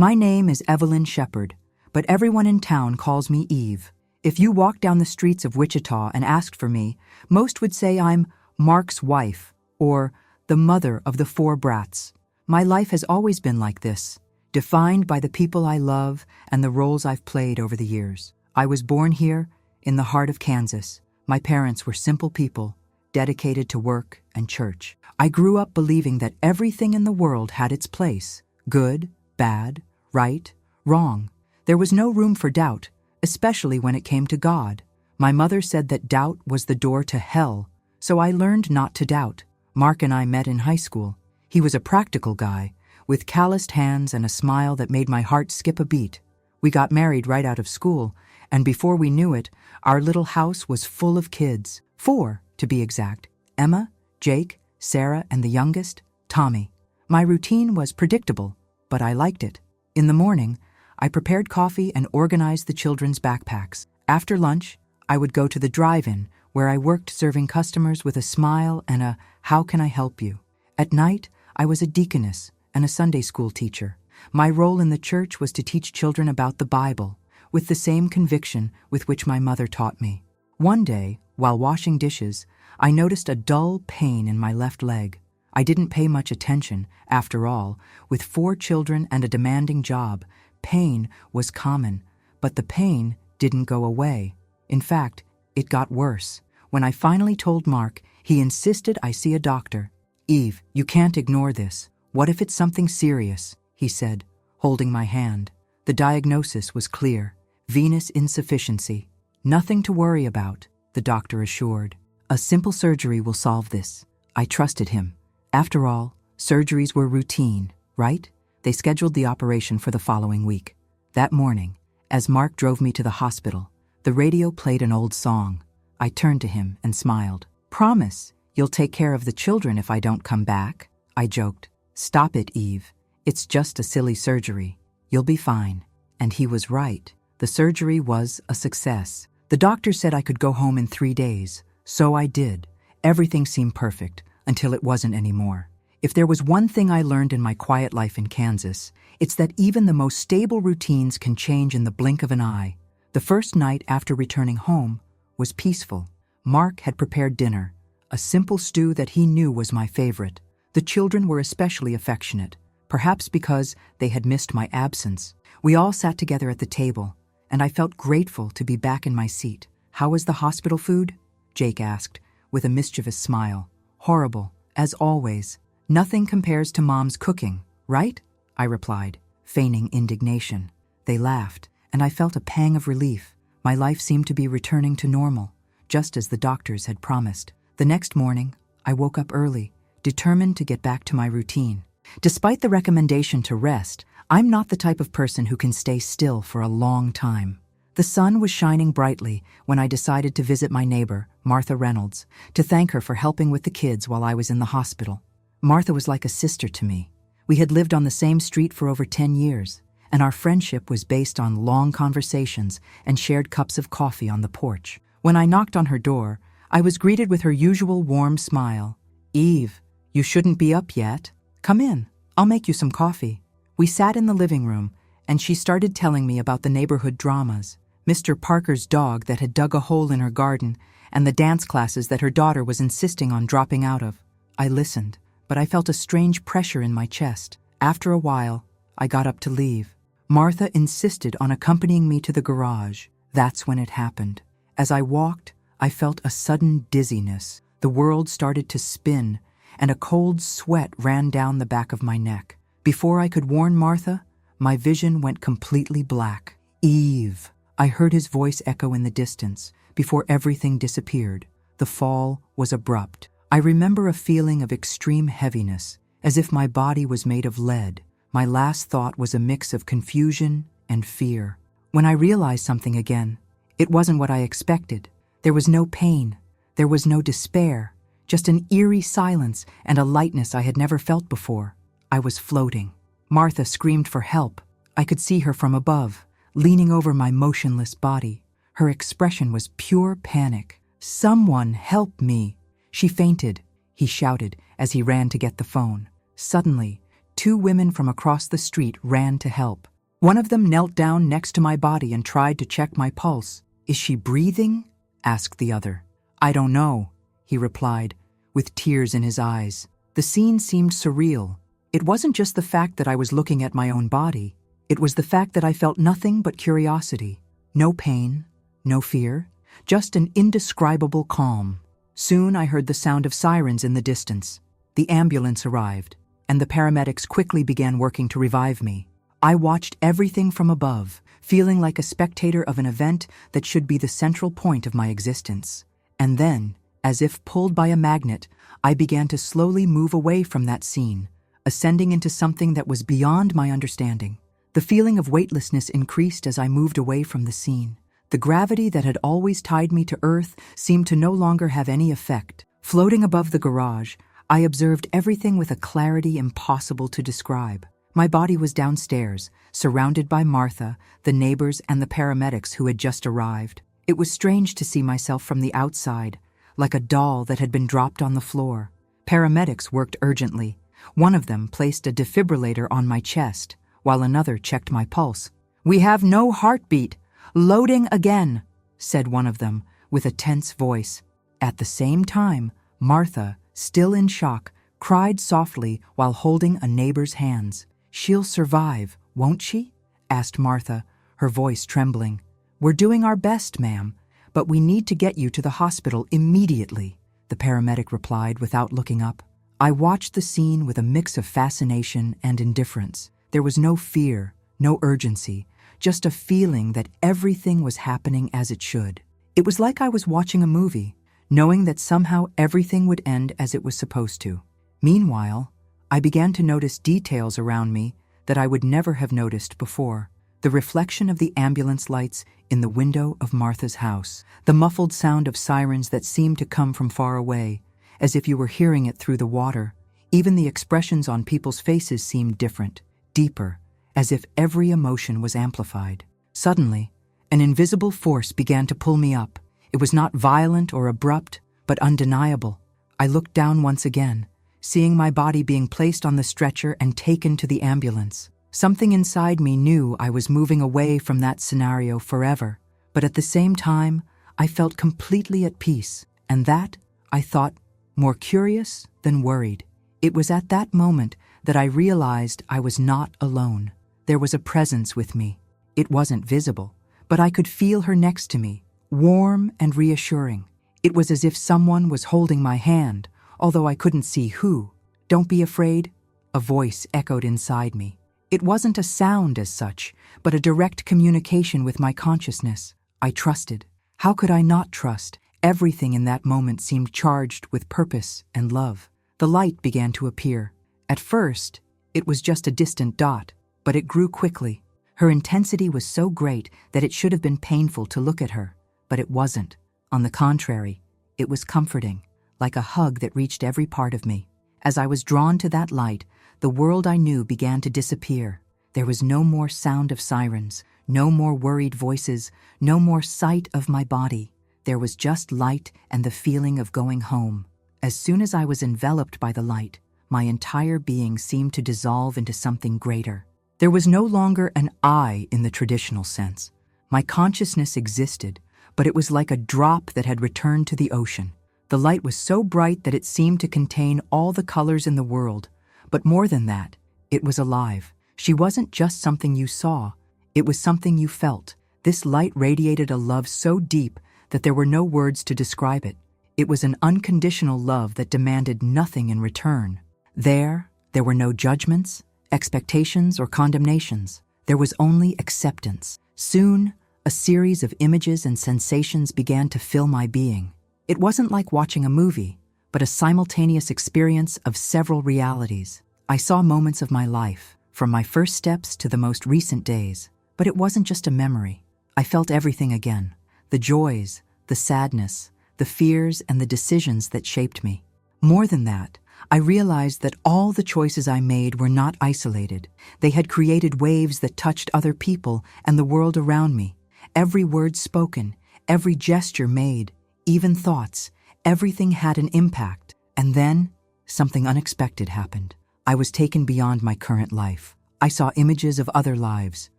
My name is Evelyne Shepard, but everyone in town calls me Eve. If you walked down the streets of Wichita and asked for me, most would say I'm Mark's wife or the mother of the 4 brats. My life has always been like this, defined by the people I love and the roles I've played over the years. I was born here, in the heart of Kansas. My parents were simple people, dedicated to work and church. I grew up believing that everything in the world had its place: good, bad, right, wrong. There was no room for doubt, especially when it came to God. My mother said that doubt was the door to hell, so I learned not to doubt. Mark and I met in high school. He was a practical guy, with calloused hands and a smile that made my heart skip a beat. We got married right out of school, and before we knew it, our little house was full of kids. 4, to be exact. Emma, Jake, Sarah, and the youngest, Tommy. My routine was predictable, but I liked it. In the morning, I prepared coffee and organized the children's backpacks. After lunch, I would go to the drive-in, where I worked serving customers with a smile and a "How can I help you?" At night, I was a deaconess and a Sunday school teacher. My role in the church was to teach children about the Bible, with the same conviction with which my mother taught me. One day, while washing dishes, I noticed a dull pain in my left leg. I didn't pay much attention. After all, with 4 children and a demanding job, pain was common, but the pain didn't go away. In fact, it got worse. When I finally told Mark, he insisted I see a doctor. "Eve, you can't ignore this. What if it's something serious?" he said, holding my hand. The diagnosis was clear: venous insufficiency. "Nothing to worry about," the doctor assured. "A simple surgery will solve this." I trusted him. After all, surgeries were routine, right? They scheduled the operation for the following week. That morning, as Mark drove me to the hospital, the radio played an old song. I turned to him and smiled. "Promise, you'll take care of the children if I don't come back?" I joked. "Stop it, Eve. It's just a silly surgery. You'll be fine." And he was right. The surgery was a success. The doctor said I could go home in 3 days. So I did. Everything seemed perfect, until it wasn't anymore. If there was one thing I learned in my quiet life in Kansas, it's that even the most stable routines can change in the blink of an eye. The first night after returning home was peaceful. Mark had prepared dinner, a simple stew that he knew was my favorite. The children were especially affectionate, perhaps because they had missed my absence. We all sat together at the table, and I felt grateful to be back in my seat. "How was the hospital food?" Jake asked, with a mischievous smile. "Horrible, as always. Nothing compares to Mom's cooking, right?" I replied, feigning indignation. They laughed, and I felt a pang of relief. My life seemed to be returning to normal, just as the doctors had promised. The next morning, I woke up early, determined to get back to my routine. Despite the recommendation to rest, I'm not the type of person who can stay still for a long time. The sun was shining brightly when I decided to visit my neighbor, Martha Reynolds, to thank her for helping with the kids while I was in the hospital. Martha was like a sister to me. We had lived on the same street for over 10 years, and our friendship was based on long conversations and shared cups of coffee on the porch. When I knocked on her door, I was greeted with her usual warm smile. "Eve, you shouldn't be up yet. Come in, I'll make you some coffee." We sat in the living room, and she started telling me about the neighborhood dramas, Mr. Parker's dog that had dug a hole in her garden, and the dance classes that her daughter was insisting on dropping out of. I listened, but I felt a strange pressure in my chest. After a while, I got up to leave. Martha insisted on accompanying me to the garage. That's when it happened. As I walked, I felt a sudden dizziness. The world started to spin, and a cold sweat ran down the back of my neck. Before I could warn Martha, my vision went completely black. "Eve," I heard his voice echo in the distance, before everything disappeared. The fall was abrupt. I remember a feeling of extreme heaviness, as if my body was made of lead. My last thought was a mix of confusion and fear. When I realized something again, it wasn't what I expected. There was no pain. There was no despair. Just an eerie silence and a lightness I had never felt before. I was floating. Martha screamed for help. I could see her from above, leaning over my motionless body. Her expression was pure panic. "Someone help me!" "She fainted," he shouted as he ran to get the phone. Suddenly, 2 women from across the street ran to help. One of them knelt down next to my body and tried to check my pulse. "Is she breathing?" asked the other. "I don't know," he replied, with tears in his eyes. The scene seemed surreal. It wasn't just the fact that I was looking at my own body. It was the fact that I felt nothing but curiosity. No pain, no fear, just an indescribable calm. Soon I heard the sound of sirens in the distance. The ambulance arrived, and the paramedics quickly began working to revive me. I watched everything from above, feeling like a spectator of an event that should be the central point of my existence. And then, as if pulled by a magnet, I began to slowly move away from that scene, ascending into something that was beyond my understanding. The feeling of weightlessness increased as I moved away from the scene. The gravity that had always tied me to earth seemed to no longer have any effect. Floating above the garage, I observed everything with a clarity impossible to describe. My body was downstairs, surrounded by Martha, the neighbors, and the paramedics who had just arrived. It was strange to see myself from the outside, like a doll that had been dropped on the floor. Paramedics worked urgently. One of them placed a defibrillator on my chest, while another checked my pulse. "We have no heartbeat. Loading again," said one of them, with a tense voice. At the same time, Martha, still in shock, cried softly while holding a neighbor's hands. "She'll survive, won't she?" asked Martha, her voice trembling. "We're doing our best, ma'am, but we need to get you to the hospital immediately," the paramedic replied without looking up. I watched the scene with a mix of fascination and indifference. There was no fear, no urgency, just a feeling that everything was happening as it should. It was like I was watching a movie, knowing that somehow everything would end as it was supposed to. Meanwhile, I began to notice details around me that I would never have noticed before. The reflection of the ambulance lights in the window of Martha's house, the muffled sound of sirens that seemed to come from far away, as if you were hearing it through the water. Even the expressions on people's faces seemed different, deeper, as if every emotion was amplified. Suddenly, an invisible force began to pull me up. It was not violent or abrupt, but undeniable. I looked down once again, seeing my body being placed on the stretcher and taken to the ambulance. Something inside me knew I was moving away from that scenario forever, but at the same time, I felt completely at peace, and that, I thought, more curious than worried. It was at that moment that I realized I was not alone. There was a presence with me. It wasn't visible, but I could feel her next to me, warm and reassuring. It was as if someone was holding my hand, although I couldn't see who. "Don't be afraid," a voice echoed inside me. It wasn't a sound as such, but a direct communication with my consciousness. I trusted. How could I not trust? Everything in that moment seemed charged with purpose and love. The light began to appear. At first, it was just a distant dot, but it grew quickly. Her intensity was so great that it should have been painful to look at her, but it wasn't. On the contrary, it was comforting, like a hug that reached every part of me. As I was drawn to that light, the world I knew began to disappear. There was no more sound of sirens, no more worried voices, no more sight of my body. There was just light and the feeling of going home. As soon as I was enveloped by the light, my entire being seemed to dissolve into something greater. There was no longer an I in the traditional sense. My consciousness existed, but it was like a drop that had returned to the ocean. The light was so bright that it seemed to contain all the colors in the world, but more than that, it was alive. She wasn't just something you saw, it was something you felt. This light radiated a love so deep that there were no words to describe it. It was an unconditional love that demanded nothing in return. There were no judgments, expectations, or condemnations. There was only acceptance. Soon, a series of images and sensations began to fill my being. It wasn't like watching a movie, but a simultaneous experience of several realities. I saw moments of my life, from my first steps to the most recent days, but it wasn't just a memory. I felt everything again: the joys, the sadness, the fears, and the decisions that shaped me. More than that, I realized that all the choices I made were not isolated. They had created waves that touched other people and the world around me. Every word spoken, every gesture made, even thoughts, everything had an impact. And then, something unexpected happened. I was taken beyond my current life. I saw images of other lives,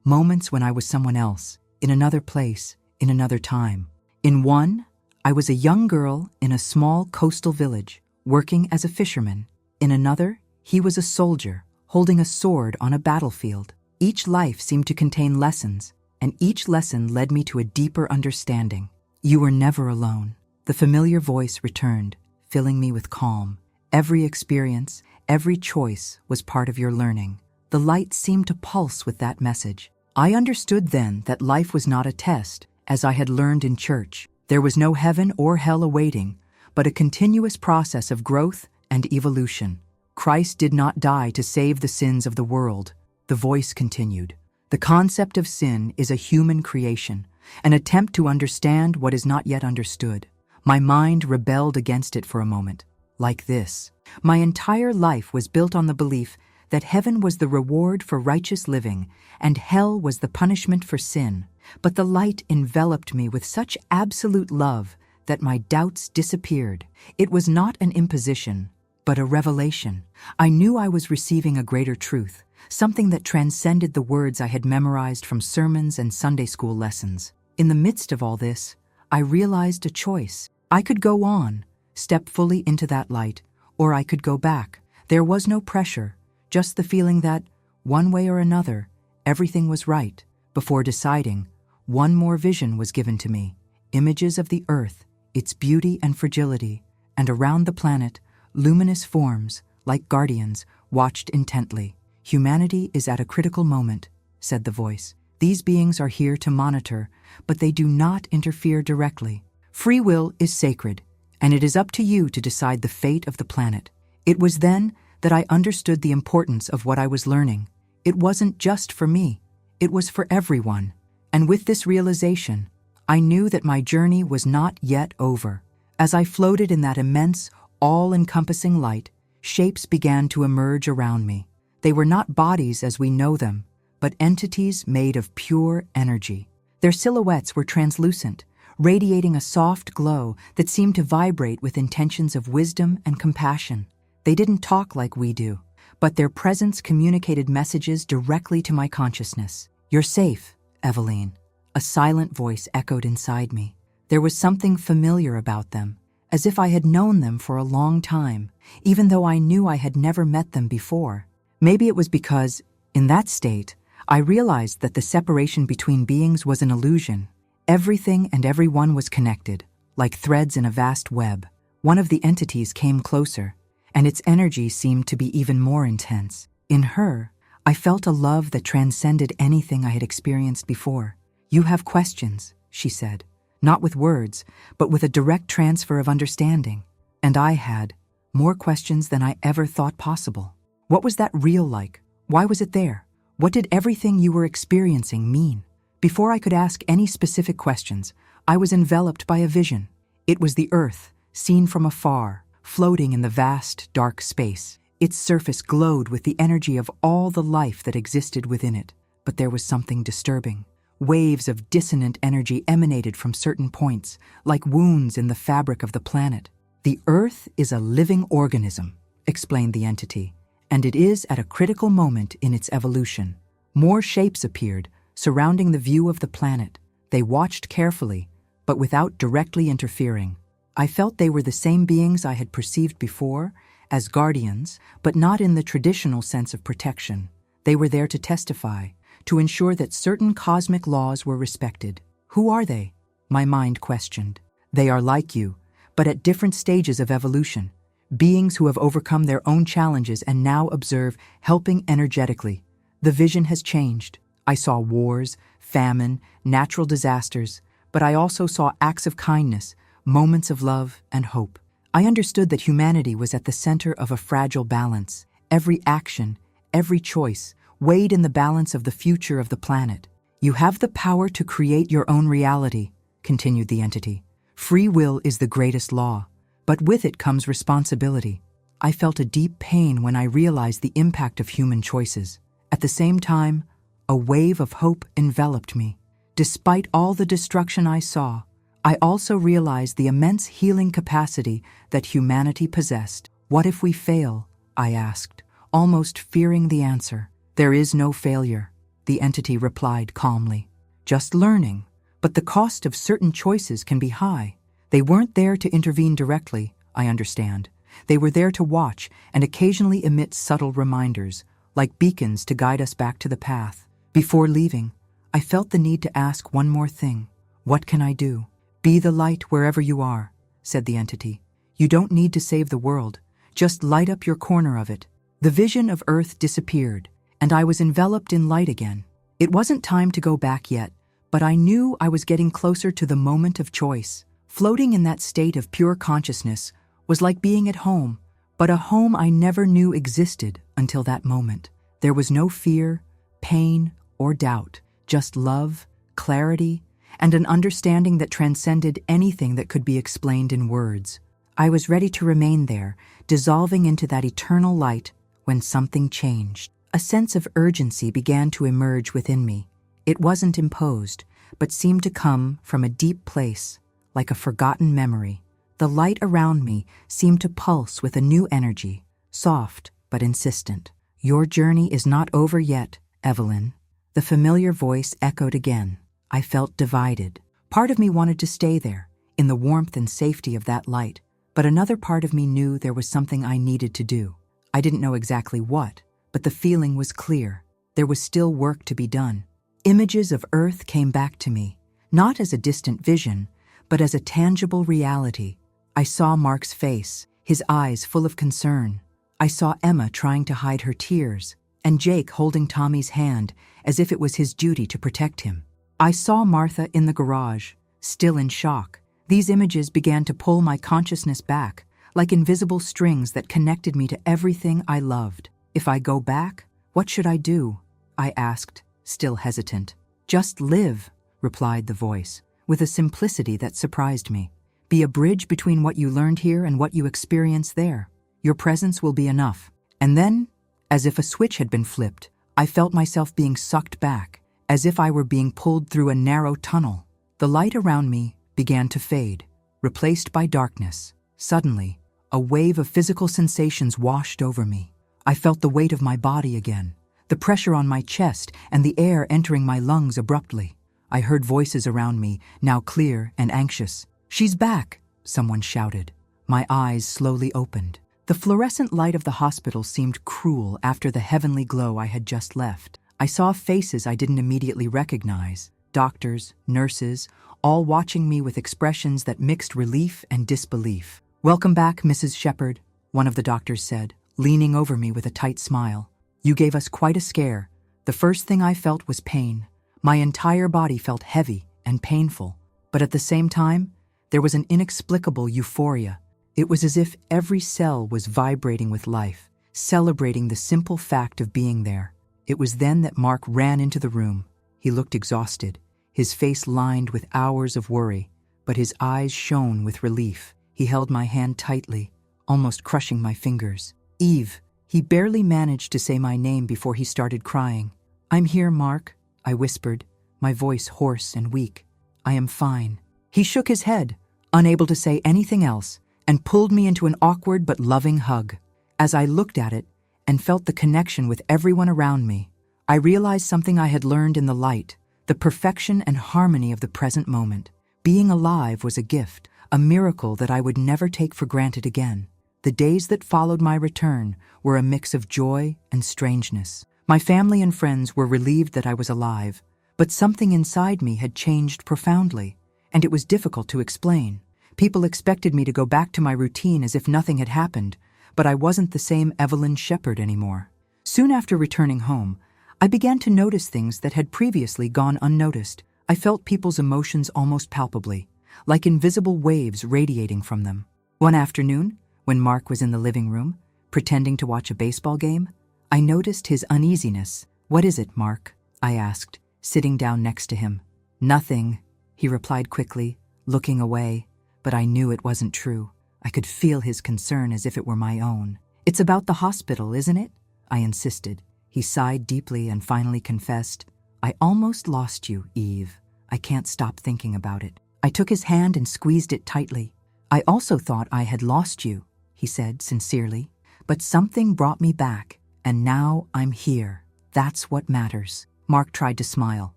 moments when I was someone else, in another place, in another time. In one, I was a young girl in a small coastal village, working as a fisherman. In another, he was a soldier, holding a sword on a battlefield. Each life seemed to contain lessons, and each lesson led me to a deeper understanding. You were never alone. The familiar voice returned, filling me with calm. Every experience, every choice was part of your learning. The light seemed to pulse with that message. I understood then that life was not a test, as I had learned in church. There was no heaven or hell awaiting, but a continuous process of growth and evolution. Christ did not die to save the sins of the world. The voice continued. The concept of sin is a human creation, an attempt to understand what is not yet understood. My mind rebelled against it for a moment. Like this, my entire life was built on the belief that heaven was the reward for righteous living and hell was the punishment for sin. But the light enveloped me with such absolute love that my doubts disappeared. It was not an imposition, but a revelation. I knew I was receiving a greater truth, something that transcended the words I had memorized from sermons and Sunday school lessons. In the midst of all this, I realized a choice. I could go on, step fully into that light, or I could go back. There was no pressure, just the feeling that, one way or another, everything was right. Before deciding, one more vision was given to me. Images of the earth, its beauty and fragility, and around the planet, luminous forms, like guardians, watched intently. Humanity is at a critical moment, said the voice. These beings are here to monitor, but they do not interfere directly. Free will is sacred, and it is up to you to decide the fate of the planet. It was then that I understood the importance of what I was learning. It wasn't just for me, it was for everyone. And with this realization, I knew that my journey was not yet over. As I floated in that immense, all-encompassing light, shapes began to emerge around me. They were not bodies as we know them, but entities made of pure energy. Their silhouettes were translucent, radiating a soft glow that seemed to vibrate with intentions of wisdom and compassion. They didn't talk like we do, but their presence communicated messages directly to my consciousness. You're safe, Evelyne. A silent voice echoed inside me. There was something familiar about them, as if I had known them for a long time, even though I knew I had never met them before. Maybe it was because, in that state, I realized that the separation between beings was an illusion. Everything and everyone was connected, like threads in a vast web. One of the entities came closer, and its energy seemed to be even more intense. In her, I felt a love that transcended anything I had experienced before. You have questions, she said, not with words, but with a direct transfer of understanding. And I had more questions than I ever thought possible. What was that real like? Why was it there? What did everything you were experiencing mean? Before I could ask any specific questions, I was enveloped by a vision. It was the Earth, seen from afar, floating in the vast, dark space. Its surface glowed with the energy of all the life that existed within it. But there was something disturbing. Waves of dissonant energy emanated from certain points, like wounds in the fabric of the planet. The Earth is a living organism, explained the entity, and it is at a critical moment in its evolution. More shapes appeared, surrounding the view of the planet. They watched carefully, but without directly interfering. I felt they were the same beings I had perceived before, as guardians, but not in the traditional sense of protection. They were there to testify, to ensure that certain cosmic laws were respected. Who are they? My mind questioned. They are like you, but at different stages of evolution. Beings who have overcome their own challenges and now observe, helping energetically. The vision has changed. I saw wars, famine, natural disasters, but I also saw acts of kindness, moments of love and hope. I understood that humanity was at the center of a fragile balance. Every action, every choice, weighed in the balance of the future of the planet. You have the power to create your own reality, continued the entity. Free will is the greatest law, but with it comes responsibility. I felt a deep pain when I realized the impact of human choices. At the same time, a wave of hope enveloped me. Despite all the destruction I saw, I also realized the immense healing capacity that humanity possessed. What if we fail? I asked. almost fearing the answer. "There is no failure," the entity replied calmly. "Just learning. But the cost of certain choices can be high. They weren't there to intervene directly, I understand. They were there to watch and occasionally emit subtle reminders, like beacons to guide us back to the path." Before leaving, I felt the need to ask one more thing. "What can I do?" "Be the light wherever you are," said the entity. "You don't need to save the world. Just light up your corner of it." The vision of Earth disappeared, and I was enveloped in light again. It wasn't time to go back yet, but I knew I was getting closer to the moment of choice. Floating in that state of pure consciousness was like being at home, but a home I never knew existed until that moment. There was no fear, pain, or doubt, just love, clarity, and an understanding that transcended anything that could be explained in words. I was ready to remain there, dissolving into that eternal light, when something changed. A sense of urgency began to emerge within me. It wasn't imposed, but seemed to come from a deep place, like a forgotten memory. The light around me seemed to pulse with a new energy, soft but insistent. "Your journey is not over yet, Evelyne." The familiar voice echoed again. I felt divided. Part of me wanted to stay there, in the warmth and safety of that light, but another part of me knew there was something I needed to do. I didn't know exactly what, but the feeling was clear. There was still work to be done. Images of Earth came back to me, not as a distant vision, but as a tangible reality. I saw Mark's face, his eyes full of concern. I saw Emma trying to hide her tears, and Jake holding Tommy's hand as if it was his duty to protect him. I saw Martha in the garage, still in shock. These images began to pull my consciousness back, like invisible strings that connected me to everything I loved. "If I go back, what should I do?" I asked, still hesitant. "Just live," replied the voice, with a simplicity that surprised me. "Be a bridge between what you learned here and what you experience there. Your presence will be enough." And then, as if a switch had been flipped, I felt myself being sucked back, as if I were being pulled through a narrow tunnel. The light around me began to fade, replaced by darkness. Suddenly, a wave of physical sensations washed over me. I felt the weight of my body again, the pressure on my chest and the air entering my lungs abruptly. I heard voices around me, now clear and anxious. "She's back," someone shouted. My eyes slowly opened. The fluorescent light of the hospital seemed cruel after the heavenly glow I had just left. I saw faces I didn't immediately recognize, doctors, nurses, all watching me with expressions that mixed relief and disbelief. "Welcome back, Mrs. Shepard," one of the doctors said, leaning over me with a tight smile. "You gave us quite a scare. The first thing I felt was pain. My entire body felt heavy and painful, but at the same time, there was an inexplicable euphoria. It was as if every cell was vibrating with life, celebrating the simple fact of being there." It was then that Mark ran into the room. He looked exhausted, his face lined with hours of worry, but his eyes shone with relief. He held my hand tightly, almost crushing my fingers. "Eve," he barely managed to say my name before he started crying. "I'm here, Mark," I whispered, my voice hoarse and weak. "I am fine." He shook his head, unable to say anything else, and pulled me into an awkward but loving hug. As I looked at it and felt the connection with everyone around me, I realized something I had learned in the light, the perfection and harmony of the present moment. Being alive was a gift, a miracle that I would never take for granted again. The days that followed my return were a mix of joy and strangeness. My family and friends were relieved that I was alive, but something inside me had changed profoundly, and it was difficult to explain. People expected me to go back to my routine as if nothing had happened, but I wasn't the same Evelyne Shepard anymore. Soon after returning home, I began to notice things that had previously gone unnoticed. I felt people's emotions almost palpably, like invisible waves radiating from them. One afternoon, when Mark was in the living room, pretending to watch a baseball game, I noticed his uneasiness. "What is it, Mark?" I asked, sitting down next to him. "Nothing," he replied quickly, looking away, but I knew it wasn't true. I could feel his concern as if it were my own. "It's about the hospital, isn't it?" I insisted. He sighed deeply and finally confessed, "I almost lost you, Eve. I can't stop thinking about it." I took his hand and squeezed it tightly. "I also thought I had lost you," he said sincerely, "but something brought me back, And now I'm here. That's what matters. Mark tried to smile,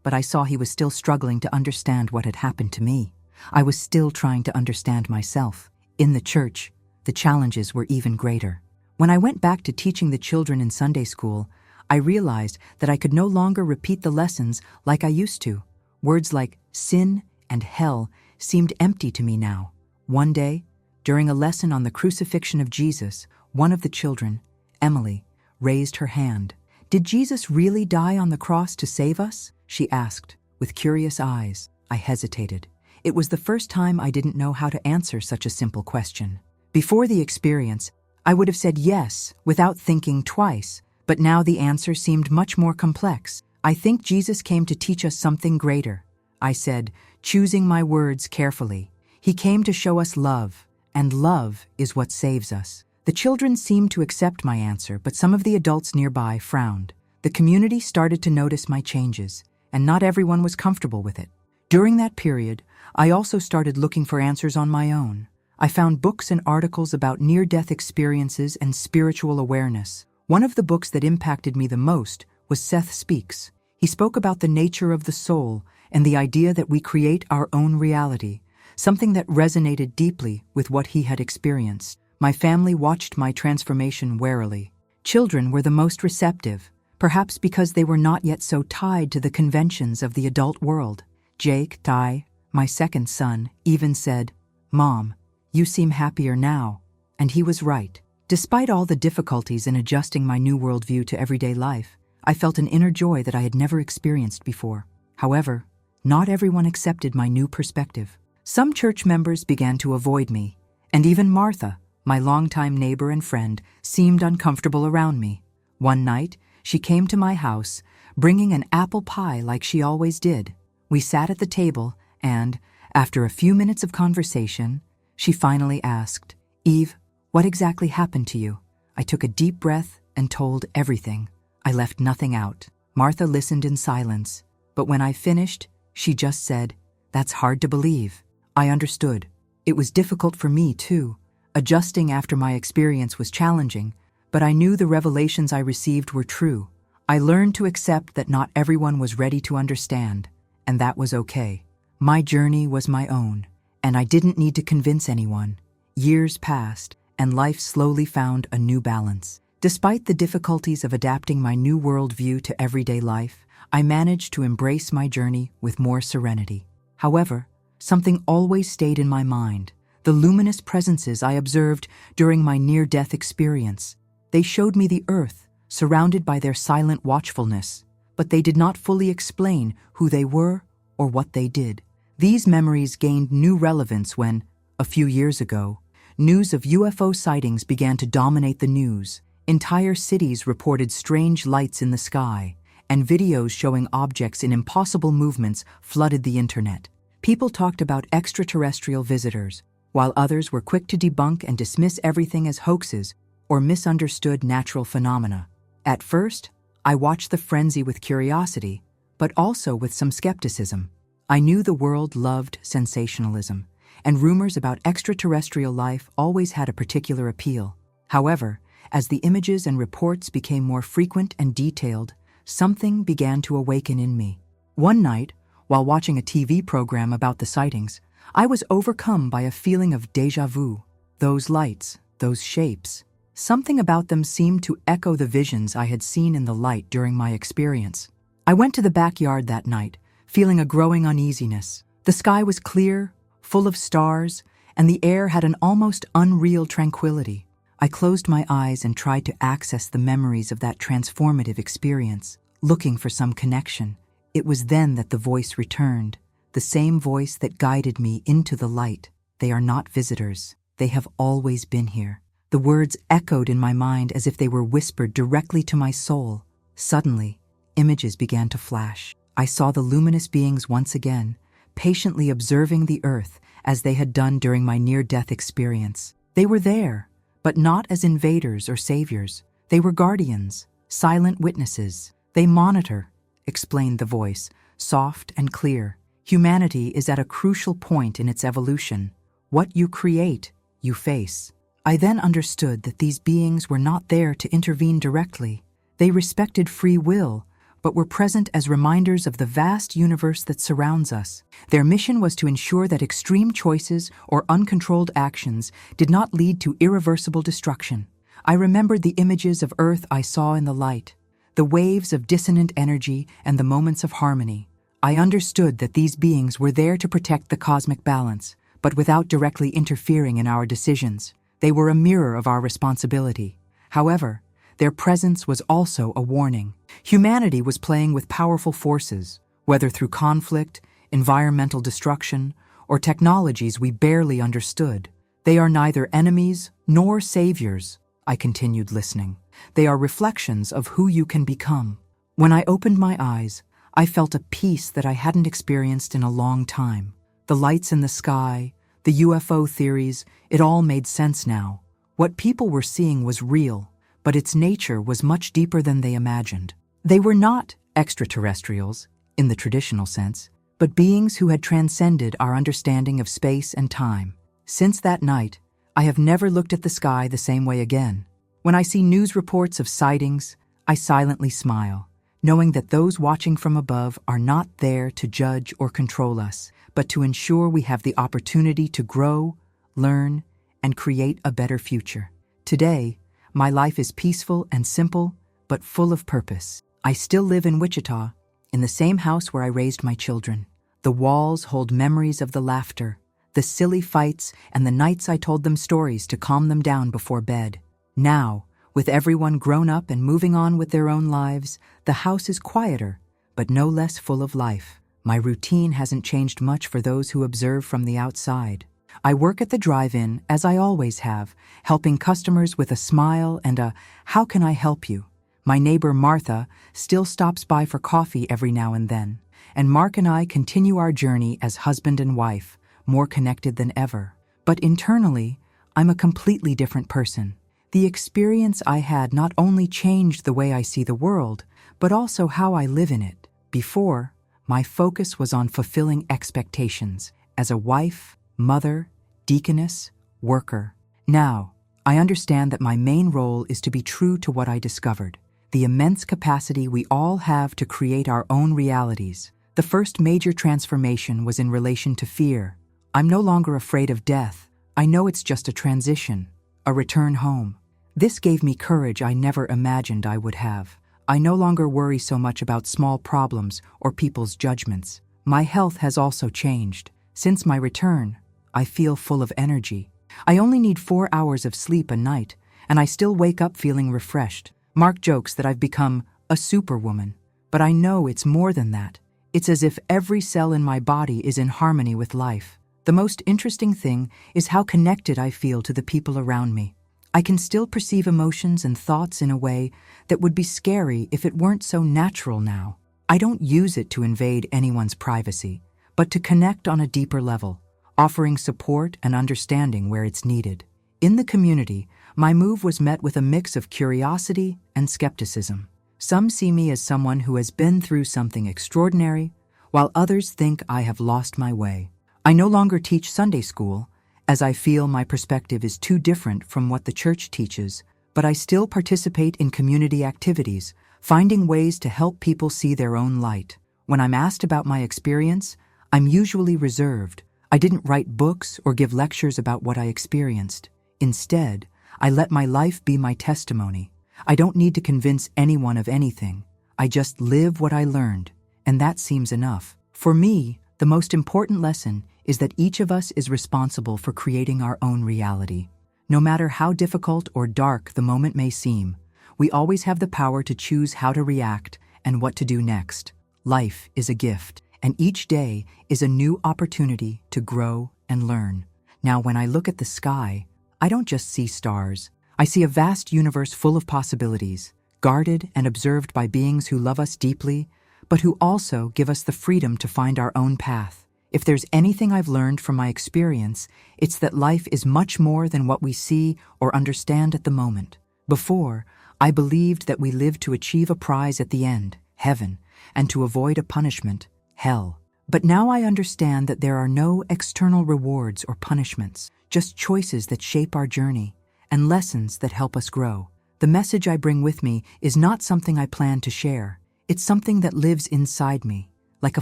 but I saw he was still struggling to understand what had happened to me. I was still trying to understand myself. In the church, the challenges were even greater. When I went back to teaching the children in Sunday school, I realized that I could no longer repeat the lessons like I used to. Words like sin and hell seemed empty to me now. One day, during a lesson on the crucifixion of Jesus, one of the children, Emily, raised her hand. "Did Jesus really die on the cross to save us?" she asked, with curious eyes. I hesitated. It was the first time I didn't know how to answer such a simple question. Before the experience, I would have said yes without thinking twice, but now the answer seemed much more complex. "I think Jesus came to teach us something greater," I said, choosing my words carefully. "He came to show us love, and love is what saves us." The children seemed to accept my answer, but some of the adults nearby frowned. The community started to notice my changes, and not everyone was comfortable with it. During that period, I also started looking for answers on my own. I found books and articles about near-death experiences and spiritual awareness. One of the books that impacted me the most was Seth Speaks. He spoke about the nature of the soul and the idea that we create our own reality, something that resonated deeply with what he had experienced. My family watched my transformation warily. Children were the most receptive, perhaps because they were not yet so tied to the conventions of the adult world. Jake, Ty, my second son, even said, "Mom, you seem happier now." And he was right. Despite all the difficulties in adjusting my new worldview to everyday life, I felt an inner joy that I had never experienced before. However, not everyone accepted my new perspective. Some church members began to avoid me, and even Martha, my longtime neighbor and friend, seemed uncomfortable around me. One night, she came to my house, bringing an apple pie like she always did. We sat at the table, and, after a few minutes of conversation, she finally asked, "Eve, what exactly happened to you?" I took a deep breath and told everything. I left nothing out. Martha listened in silence, but when I finished, she just said, "That's hard to believe." I understood. It was difficult for me, too. Adjusting after my experience was challenging, but I knew the revelations I received were true. I learned to accept that not everyone was ready to understand, and that was okay. My journey was my own, and I didn't need to convince anyone. Years passed, and life slowly found a new balance. Despite the difficulties of adapting my new worldview to everyday life, I managed to embrace my journey with more serenity. However, something always stayed in my mind: the luminous presences I observed during my near-death experience. They showed me the earth, surrounded by their silent watchfulness, but they did not fully explain who they were or what they did. These memories gained new relevance when, a few years ago, news of UFO sightings began to dominate the news. Entire cities reported strange lights in the sky, and videos showing objects in impossible movements flooded the internet. People talked about extraterrestrial visitors, while others were quick to debunk and dismiss everything as hoaxes or misunderstood natural phenomena. At first, I watched the frenzy with curiosity, but also with some skepticism. I knew the world loved sensationalism, and rumors about extraterrestrial life always had a particular appeal. However, as the images and reports became more frequent and detailed, something began to awaken in me. One night, while watching a TV program about the sightings, I was overcome by a feeling of déjà vu. Those lights, those shapes, something about them seemed to echo the visions I had seen in the light during my experience. I went to the backyard that night, feeling a growing uneasiness. The sky was clear, full of stars, and the air had an almost unreal tranquility. I closed my eyes and tried to access the memories of that transformative experience, looking for some connection. It was then that the voice returned, the same voice that guided me into the light. "They are not visitors. They have always been here." The words echoed in my mind as if they were whispered directly to my soul. Suddenly, images began to flash. I saw the luminous beings once again, patiently observing the earth as they had done during my near-death experience. They were there, but not as invaders or saviors. They were guardians, silent witnesses. "They monitor," explained the voice, soft and clear. "Humanity is at a crucial point in its evolution. What you create, you face." I then understood that these beings were not there to intervene directly. They respected free will, but were present as reminders of the vast universe that surrounds us. Their mission was to ensure that extreme choices or uncontrolled actions did not lead to irreversible destruction. I remembered the images of Earth I saw in the light, the waves of dissonant energy and the moments of harmony. I understood that these beings were there to protect the cosmic balance, but without directly interfering in our decisions. They were a mirror of our responsibility. However, their presence was also a warning. Humanity was playing with powerful forces, whether through conflict, environmental destruction, or technologies we barely understood. They are neither enemies nor saviors, I continued listening. They are reflections of who you can become. When I opened my eyes, I felt a peace that I hadn't experienced in a long time. The lights in the sky, the UFO theories, it all made sense now. What people were seeing was real, but its nature was much deeper than they imagined. They were not extraterrestrials, in the traditional sense, but beings who had transcended our understanding of space and time. Since that night, I have never looked at the sky the same way again. When I see news reports of sightings, I silently smile, knowing that those watching from above are not there to judge or control us, but to ensure we have the opportunity to grow, learn, and create a better future. Today, my life is peaceful and simple, but full of purpose. I still live in Wichita, in the same house where I raised my children. The walls hold memories of the laughter, the silly fights, and the nights I told them stories to calm them down before bed. Now, with everyone grown up and moving on with their own lives, the house is quieter, but no less full of life. My routine hasn't changed much for those who observe from the outside. I work at the drive-in, as I always have, helping customers with a smile and a "How can I help you?" My neighbor Martha still stops by for coffee every now and then, and Mark and I continue our journey as husband and wife, more connected than ever. But internally, I'm a completely different person. The experience I had not only changed the way I see the world, but also how I live in it. Before, my focus was on fulfilling expectations as a wife, mother, deaconess, worker. Now, I understand that my main role is to be true to what I discovered, the immense capacity we all have to create our own realities. The first major transformation was in relation to fear. I'm no longer afraid of death. I know it's just a transition, a return home. This gave me courage I never imagined I would have. I no longer worry so much about small problems or people's judgments. My health has also changed. Since my return, I feel full of energy. I only need 4 hours of sleep a night, and I still wake up feeling refreshed. Mark jokes that I've become a superwoman, but I know it's more than that. It's as if every cell in my body is in harmony with life. The most interesting thing is how connected I feel to the people around me. I can still perceive emotions and thoughts in a way that would be scary if it weren't so natural now. I don't use it to invade anyone's privacy, but to connect on a deeper level, offering support and understanding where it's needed. In the community, my move was met with a mix of curiosity and skepticism. Some see me as someone who has been through something extraordinary, while others think I have lost my way. I no longer teach Sunday school, as I feel my perspective is too different from what the church teaches, but I still participate in community activities, finding ways to help people see their own light. When I'm asked about my experience, I'm usually reserved. I didn't write books or give lectures about what I experienced. Instead, I let my life be my testimony. I don't need to convince anyone of anything. I just live what I learned, and that seems enough. For me, the most important lesson is that each of us is responsible for creating our own reality. No matter how difficult or dark the moment may seem, we always have the power to choose how to react and what to do next. Life is a gift, and each day is a new opportunity to grow and learn. Now, when I look at the sky, I don't just see stars. I see a vast universe full of possibilities, guarded and observed by beings who love us deeply, but who also give us the freedom to find our own path. If there's anything I've learned from my experience, it's that life is much more than what we see or understand at the moment. Before, I believed that we lived to achieve a prize at the end, heaven, and to avoid a punishment, hell. But now I understand that there are no external rewards or punishments, just choices that shape our journey. and lessons that help us grow. The message I bring with me is not something I plan to share. It's something that lives inside me, like a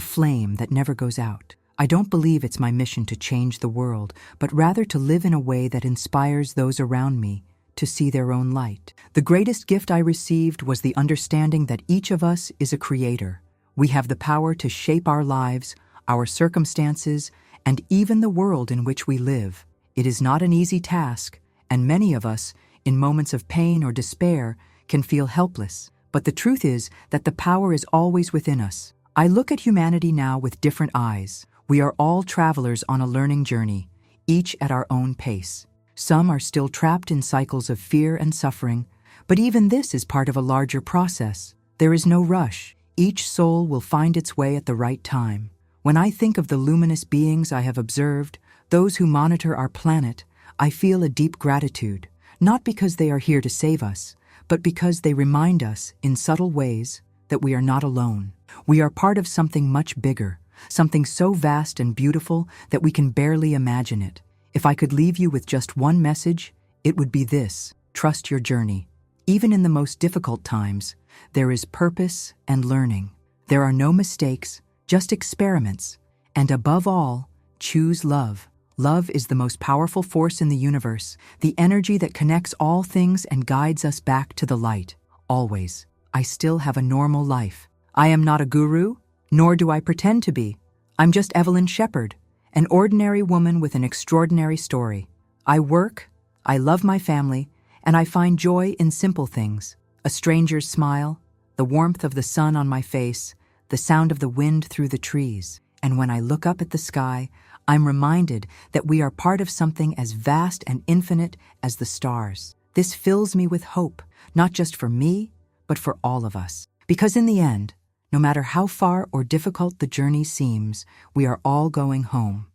flame that never goes out. I don't believe it's my mission to change the world, but rather to live in a way that inspires those around me to see their own light. The greatest gift I received was the understanding that each of us is a creator. We have the power to shape our lives, our circumstances, and even the world in which we live. It is not an easy task, and many of us, in moments of pain or despair, can feel helpless. But the truth is that the power is always within us. I look at humanity now with different eyes. We are all travelers on a learning journey, each at our own pace. Some are still trapped in cycles of fear and suffering, but even this is part of a larger process. There is no rush. Each soul will find its way at the right time. When I think of the luminous beings I have observed, those who monitor our planet, I feel a deep gratitude, not because they are here to save us, but because they remind us, in subtle ways, that we are not alone. We are part of something much bigger, something so vast and beautiful that we can barely imagine it. If I could leave you with just one message, it would be this: trust your journey. Even in the most difficult times, there is purpose and learning. There are no mistakes, just experiments. And above all, choose love. Love is the most powerful force in the universe, the energy that connects all things and guides us back to the light. Always. I still have a normal life. I am not a guru, nor do I pretend to be. I'm just Evelyne Shepard, an ordinary woman with an extraordinary story. I work, I love my family, and I find joy in simple things. A stranger's smile, the warmth of the sun on my face, the sound of the wind through the trees. And when I look up at the sky, I'm reminded that we are part of something as vast and infinite as the stars. This fills me with hope, not just for me, but for all of us. Because in the end, no matter how far or difficult the journey seems, we are all going home.